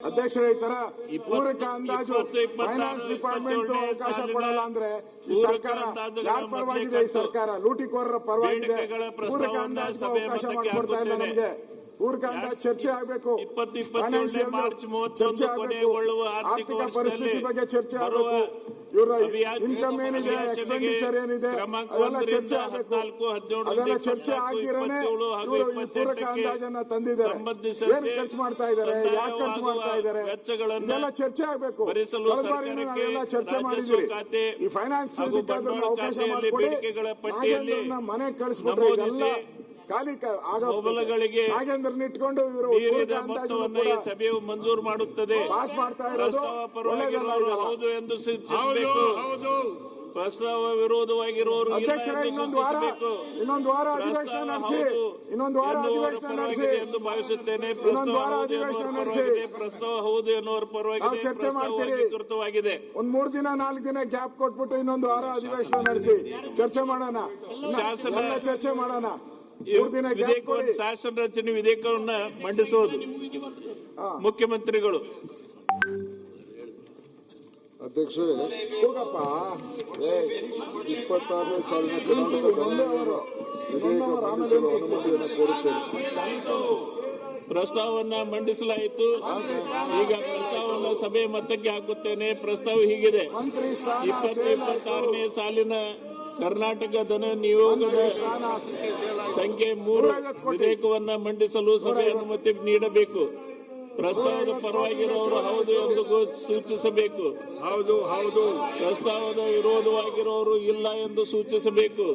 ಅಧ್ಯಕ್ಷರೇ, ಈ ತರ ಪೂರಕ ಅಂದಾಜು ಫೈನಾನ್ಸ್ ಡಿಪಾರ್ಟ್ಮೆಂಟ್ ಅವಕಾಶ ಕೊಡಲ್ಲ ಅಂದ್ರೆ ಈ ಸರ್ಕಾರ ಯಾರ ಪರವಾಗಿದೆ? ಈ ಸರ್ಕಾರ ಲೂಟಿಕೋರರ ಪರವಾಗಿದೆ. ಪೂರಕ ಅಂದಾಜು ಅವಕಾಶ ಮಾಡಿಕೊಡ್ತಾ ಇಲ್ಲ ನಮ್ಗೆ. ಪೂರಕ ಅಂದಾಜು ಚರ್ಚೆ ಆಗಬೇಕು, ಫೈನಾನ್ಷಿಯಲ್ ಚರ್ಚೆ ಆಗಬೇಕು, ಆರ್ಥಿಕ ಪರಿಸ್ಥಿತಿ ಬಗ್ಗೆ ಚರ್ಚೆ ಆಗಬೇಕು, ಇವರ ಇನ್ಕಮ್ ಏನಿದೆ, ಎಕ್ಸ್ಪೆಂಡಿಚರ್ ಏನಿದೆ, ಅದೆಲ್ಲ ಚರ್ಚೆ ಆಗಬೇಕು. ಅದೆಲ್ಲ ಚರ್ಚೆ ಆಗಿರೇನೆ ಇವರು ಈ ಪೂರಕ ಅಂದಾಜನ್ನ ತಂದಿದ್ದಾರೆ. ಏನು ಖರ್ಚು ಮಾಡ್ತಾ ಇದ್ದಾರೆ, ಯಾಕೆ ಖರ್ಚು ಮಾಡ್ತಾ ಇದ್ದಾರೆ, ಇದೆಲ್ಲ ಚರ್ಚೆ ಆಗಬೇಕು. ಕಳೆದ ಬಾರಿ ನಾವೆಲ್ಲ ಚರ್ಚೆ ಮಾಡಿದ್ವಿ. ಈ ಫೈನಾನ್ಸ್ ಅವಕಾಶ ಮಾಡಿಕೊಡಿ, ನಾಗೇಂದ್ರನ ಮನೆ ಕಳಿಸ್ಬಿಟ್ರೆ ಇದೆಲ್ಲ ಖಾಲಿ ಗಳಿಗೆ ನಾಗೇಂದ್ರನ ಇಟ್ಕೊಂಡು ಇವರು ಸಭೆಯು ಮಂಜೂರು ಮಾಡುತ್ತದೆ. ಪಾಸ್ ಮಾಡ್ತಾ ಇರೋದು ಹೌದು ಎಂದು ಸೂಚಿಸಬೇಕು. ಪ್ರಸ್ತಾವ ವಿರೋಧವಾಗಿರುವವರು ಅಧ್ಯಕ್ಷರೇ, ಇನ್ನೊಂದು ವಾರ ಅಧಿವೇಶನ ನಡೆಸಿ ಎಂದು ಭಾವಿಸುತ್ತೇನೆ. ಪ್ರಸ್ತಾವ ಹೌದು ಎನ್ನುವರ ಪರವಾಗಿ ಚರ್ಚೆ ಮಾಡ್ತೀರಿ. ಒಂದ್ 3 ದಿನ 4 ದಿನ ಗ್ಯಾಪ್ ಕೊಟ್ಬಿಟ್ಟು ಇನ್ನೊಂದು ವಾರ ಅಧಿವೇಶನ ನಡೆಸಿ ಚರ್ಚೆ ಮಾಡೋಣ, ಚರ್ಚೆ ಮಾಡೋಣ. ಶಾಸನ ರಚನೆ ವಿಧೇಯಕವನ್ನ ಮಂಡಿಸುವುದು ಮುಖ್ಯಮಂತ್ರಿಗಳು. ಅಧ್ಯಕ್ಷರೇ, ಹೋಗಪ್ಪ. 26ನೇ ಸಾಲಿನ ಪ್ರಸ್ತಾವವನ್ನ ಮಂಡಿಸಲಾಯಿತು. ಈಗ ಪ್ರಸ್ತಾವವನ್ನು ಸಭೆ ಮತಕ್ಕೆ ಹಾಕುತ್ತೇನೆ. ಪ್ರಸ್ತಾವ ಹೀಗಿದೆ: 26ನೇ ಸಾಲಿನ ಕರ್ನಾಟಕ ಧನ ನಿಯೋಗದ ಸಂಖ್ಯೆ 3 ವಿಧೇಯಕವನ್ನ ಮಂಡಿಸಲು ಸಭೆ ಅನುಮತಿ ನೀಡಬೇಕು. ಪ್ರಸ್ತಾವದ ಪರವಾಗಿರುವವರು ಹೌದು ಎಂದು ಸೂಚಿಸಬೇಕು. ಪ್ರಸ್ತಾವದ ವಿರೋಧವಾಗಿರುವವರು ಇಲ್ಲ ಎಂದು ಸೂಚಿಸಬೇಕು.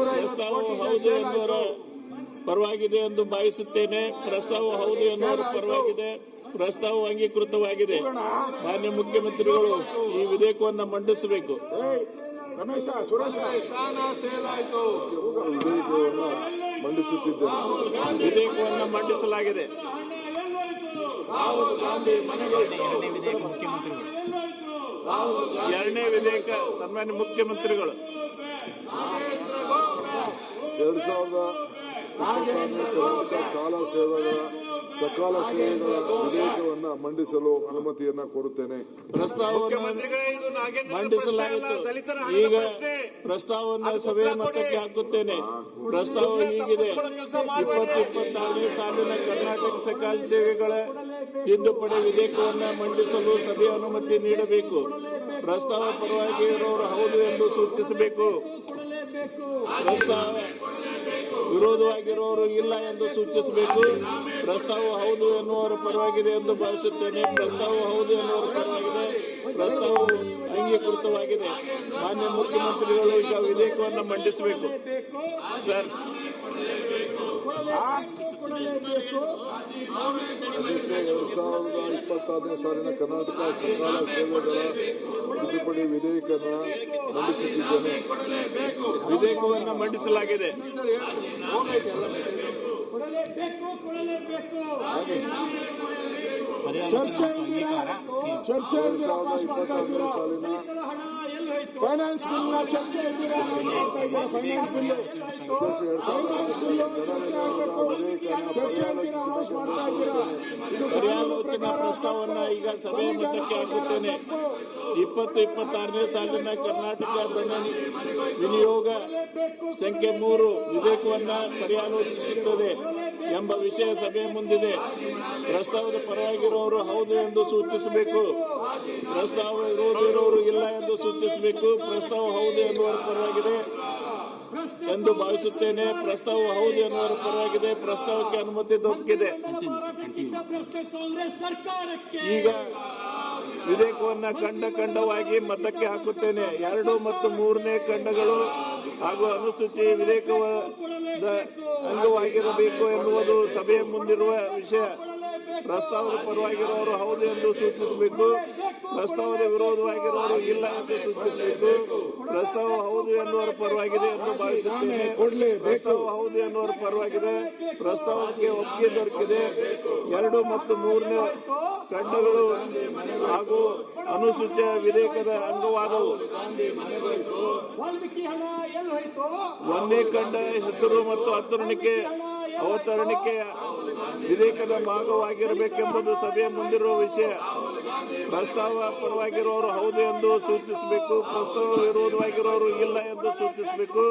ಪ್ರಸ್ತಾವವು ಹೌದು ಎನ್ನುವರ ಪರವಾಗಿದೆ ಎಂದು ಭಾವಿಸುತ್ತೇನೆ. ಪ್ರಸ್ತಾವ ಹೌದು ಎನ್ನುವರ ಪರವಾಗಿದೆ. ಪ್ರಸ್ತಾವ ಅಂಗೀಕೃತವಾಗಿದೆ. ಮಾನ್ಯ ಮುಖ್ಯಮಂತ್ರಿಗಳು ಈ ವಿಧೇಯಕವನ್ನು ಮಂಡಿಸಬೇಕು. ರಮೇಶ, ಸುರೇಶ, ವಿಧೇಯಕವನ್ನು ಮಂಡಿಸಲಾಗಿದೆ. ಎರಡನೇ ವಿಧೇಯಕ ಸನ್ಮಾನ್ಯ ಮುಖ್ಯಮಂತ್ರಿಗಳು 2024 ಸಾಲ ಸೇವೆಗಳ ಸಕಾಲ ಸೇವೆಗಳ ವಿಧೇಯಕವನ್ನು ಮಂಡಿಸಲು ಅನುಮತಿಯನ್ನ ಕೊಡುತ್ತೇನೆ. ಮಂಡಿಸಲಾಯಿತು. ಈಗ ಪ್ರಸ್ತಾವವನ್ನು ಸಭೆಯ ಮತಕ್ಕೆ ಹಾಕುತ್ತೇನೆ. ಪ್ರಸ್ತಾವ ಹೀಗಿದೆ: 2026ನೇ ಸಾಲಿನ ಕರ್ನಾಟಕ ಸಕಾಲ ಸೇವೆಗಳ ತಿದ್ದುಪಡಿ ವಿಧೇಯಕವನ್ನು ಮಂಡಿಸಲು ಸಭೆಯ ಅನುಮತಿ ನೀಡಬೇಕು. ಪ್ರಸ್ತಾವ ಪರವಾಗಿ ಇರುವವರು ಹೌದು ಎಂದು ಸೂಚಿಸಬೇಕು. ಪ್ರಸ್ತಾವ ವಿರೋಧವಾಗಿರುವವರು ಇಲ್ಲ ಎಂದು ಸೂಚಿಸಬೇಕು. ಪ್ರಸ್ತಾವ ಹೌದು ಎನ್ನುವರ ಪರವಾಗಿದೆ ಎಂದು ಭಾವಿಸುತ್ತೇನೆ. ಪ್ರಸ್ತಾವ ಹೌದು ಎನ್ನುವರ ಪರವಾಗಿದೆ. ಪ್ರಸ್ತಾವ ಅಂಗೀಕೃತವಾಗಿದೆ. ಮಾನ್ಯ ಮುಖ್ಯಮಂತ್ರಿಗಳು ಈಗ ವಿಧೇಯಕವನ್ನು ಮಂಡಿಸಬೇಕು. ಸರ್, ಅಧ್ಯಕ್ಷ, 2026ನೇ ಸಾಲಿನ ಕರ್ನಾಟಕ ಸಕಾಲ ಸೇವೆಗಳ ತಿದ್ದುಪಡಿ ವಿಧೇಯಕವನ್ನು ಮಂಡಿಸುತ್ತಿದ್ದೇನೆ. ವಿಧೇಯಕವನ್ನು ಮಂಡಿಸಲಾಗಿದೆ. ಚರ್ಚೆ ಫೈನಾನ್ಸ್ ಬಿಲ್ ಚರ್ಚೆ ಇದ್ದೀರಾ? ಫೈನಾನ್ಸ್ ಬಿಲ್ ಚರ್ಚೆ ಆಗಬೇಕು. ಚರ್ಚೆ ಅನೌನ್ಸ್ ಮಾಡ್ತಾ ಇದ್ದೀರಾ? ಇದು ಪ್ರಸ್ತಾವವನ್ನು ಈಗ ಸಭೆ ಮತಕ್ಕೆ ಹಾಕುತ್ತೇನೆ. 2026ನೇ ಸಾಲಿನ ಕರ್ನಾಟಕ ಧನ ವಿನಿಯೋಗ ಸಂಖ್ಯೆ 3 ವಿಧೇಯಕವನ್ನು ಪರ್ಯಾಲೋಚಿಸುತ್ತದೆ ಎಂಬ ವಿಷಯ ಸಭೆ ಮುಂದಿದೆ. ಪ್ರಸ್ತಾವದ ಪರವಾಗಿರುವವರು ಹೌದು ಎಂದು ಸೂಚಿಸಬೇಕು. ಪ್ರಸ್ತಾವ ವಿರೋಧ ಇರುವವರು ಇಲ್ಲ ಎಂದು ಸೂಚಿಸಬೇಕು. ಪ್ರಸ್ತಾವ ಹೌದು ಎನ್ನುವರ ಪರವಾಗಿದೆ ಎಂದು ಭಾವಿಸುತ್ತೇನೆ. ಪ್ರಸ್ತಾವ ಹೌದು ಎನ್ನುವರ ಪರವಾಗಿದೆ. ಪ್ರಸ್ತಾವಕ್ಕೆ ಅನುಮತಿ ದೊರಕಿದೆ. ಈಗ ವಿಧೇಯಕವನ್ನು ಖಂಡವಾಗಿ ಮತಕ್ಕೆ ಹಾಕುತ್ತೇನೆ. 2 ಮತ್ತು 3ನೇ ಖಂಡಗಳು ಹಾಗೂ ಅನುಸೂಚಿ ವಿಧೇಯಕದ ಅಂಗವಾಗಿರಬೇಕು ಎನ್ನುವುದು ಸಭೆಯ ಮುಂದಿರುವ ವಿಷಯ. ಪ್ರಸ್ತಾವದ ಪರವಾಗಿರುವವರು ಹೌದು ಎಂದು ಸೂಚಿಸಬೇಕು. ಪ್ರಸ್ತಾವದ ವಿರೋಧವಾಗಿರುವವರು ಇಲ್ಲ ಎಂದು ಸೂಚಿಸಬೇಕು. ಪ್ರಸ್ತಾವ ಹೌದು ಎನ್ನುವರ ಪರವಾಗಿದೆ ಎಂದು ಭಾವಿಸುತ್ತೇನೆ. ಪ್ರಸ್ತಾವ ಹೌದು ಎನ್ನುವರ ಪರವಾಗಿದೆ. ಪ್ರಸ್ತಾವಕ್ಕೆ ಒಪ್ಪಿಗೆ ದೊರಕಿದೆ. 2 ಮತ್ತು 3ನೇ ಖಂಡಗಳು ಹಾಗೂ ಅನುಸೂಚಿತ ವಿಧೇಯಕದ ಅಂಗವಾದವು. 1ನೇ ಖಂಡ ಹೆಸರು ಮತ್ತು ಹತ್ತರಣಿಕೆ ಅವತರಣಿಕೆಯ ವಿಧೇಯಕದ ಭಾಗವಾಗಿರಬೇಕೆಂಬುದು ಸಭೆಯ ಮುಂದಿರುವ ವಿಷಯ. ಪ್ರಸ್ತಾವ ಪರವಾಗಿರುವವರು ಹೌದು ಎಂದು ಸೂಚಿಸಬೇಕು, ಪ್ರಸ್ತಾವ ವಿರೋಧವಾಗಿರುವವರು ಇಲ್ಲ ಎಂದು ಸೂಚಿಸಬೇಕು.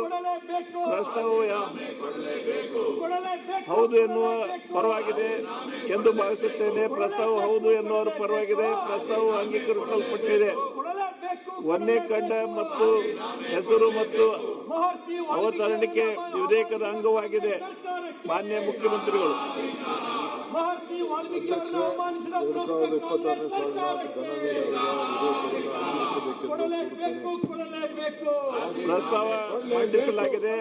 ಪ್ರಸ್ತಾವ ಹೌದು ಎನ್ನುವ ಪರವಾಗಿದೆ ಎಂದು ಭಾವಿಸುತ್ತೇನೆ. ಪ್ರಸ್ತಾವ ಹೌದು ಎನ್ನುವರ ಪರವಾಗಿದೆ. ಪ್ರಸ್ತಾವವು ಅಂಗೀಕರಿಸಲ್ಪಟ್ಟಿದೆ. ಒಂದೇ ಖಂಡ ಮತ್ತು ಹೆಸರು ಮತ್ತು ಅವತರಣಿಕೆ ವಿಧೇಯಕದ ಅಂಗವಾಗಿದೆ. ಮಾನ್ಯ ಮುಖ್ಯಮಂತ್ರಿಗಳು, ಮಹರ್ಷಿ ವಾಲ್ಮೀಕಿಯವರನ್ನು ಅವಮಾನಿಸಿದ ಪ್ರಸ್ತಾವ ಮಂಡಿಸಲಾಗಿದೆ.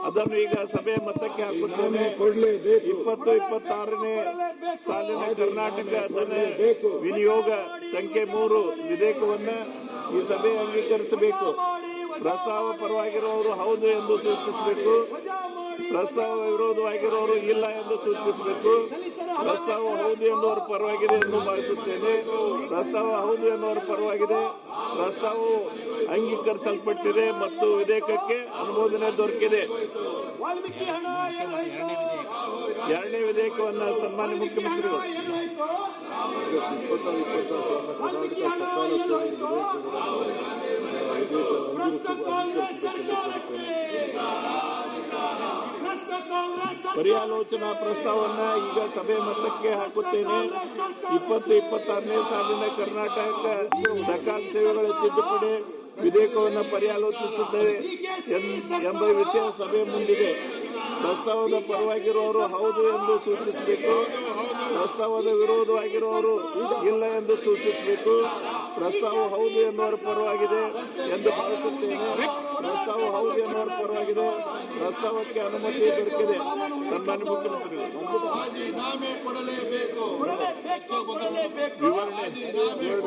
ಅದನ್ನು ಈಗ ಸಭೆ ಮತಕ್ಕೆ ಹಾಕುತ್ತೇನೆ. 2026ನೇ ಸಾಲಿನ ಕರ್ನಾಟಕ ಧನ ವಿನಿಯೋಗ ಸಂಖ್ಯೆ 3 ವಿಧೇಯಕವನ್ನು ಈ ಸಭೆ ಅಂಗೀಕರಿಸಬೇಕು. ಪ್ರಸ್ತಾವ ಪರವಾಗಿರುವವರು ಹೌದು ಎಂದು ಸೂಚಿಸಬೇಕು. ಪ್ರಸ್ತಾವ ವಿರೋಧವಾಗಿರುವವರು ಇಲ್ಲ ಎಂದು ಸೂಚಿಸಬೇಕು. ಪ್ರಸ್ತಾವ ಹೌದು ಎನ್ನುವರ ಪರವಾಗಿದೆ ಎಂದು ಭಾವಿಸುತ್ತೇನೆ. ಪ್ರಸ್ತಾವ ಹೌದು ಎನ್ನುವರ ಪರವಾಗಿದೆ. ಪ್ರಸ್ತಾವವು ಅಂಗೀಕರಿಸಲ್ಪಟ್ಟಿದೆ ಮತ್ತು ವಿಧೇಯಕಕ್ಕೆ ಅನುಮೋದನೆ ದೊರಕಿದೆ. ಎರಡನೇ ವಿಧೇಯಕವನ್ನು ಸನ್ಮಾನ್ಯ ಮುಖ್ಯಮಂತ್ರಿಗಳು ಪರ್ಯಾಲೋಚನಾ ಪ್ರಸ್ತಾವವನ್ನು ಈಗ ಸಭೆ ಮತಕ್ಕೆ ಹಾಕುತ್ತೇನೆ. 2026ನೇ ಸಾಲಿನ ಕರ್ನಾಟಕ ಸರ್ಕಾರ ಸೇವೆಗಳ ತಿದ್ದುಪಡಿ ವಿಧೇಯಕವನ್ನು ಪರ್ಯಾಲೋಚಿಸುತ್ತದೆ ಎಂಬ ವಿಷಯ ಸಭೆ ಮುಂದಿದೆ. ಪ್ರಸ್ತಾವದ ಪರವಾಗಿರುವವರು ಹೌದು ಎಂದು ಸೂಚಿಸಬೇಕು. ಪ್ರಸ್ತಾವದ ವಿರೋಧವಾಗಿರುವವರು ಇಲ್ಲ ಎಂದು ಸೂಚಿಸಬೇಕು. ಪ್ರಸ್ತಾವ ಹೌದು ಎನ್ನುವರ ಪರವಾಗಿದೆ ಎಂದು ಭಾವಿಸುತ್ತೇನೆ. ಪ್ರಸ್ತಾವ ಹೌದು ಎನ್ನುವರ ಪರವಾಗಿದೆ. ಪ್ರಸ್ತಾವಕ್ಕೆ ಅನುಮತಿ ದೊರಕಿದೆ. ಸನ್ಮಾನ್ಯ ಮುಖ್ಯಮಂತ್ರಿಗಳು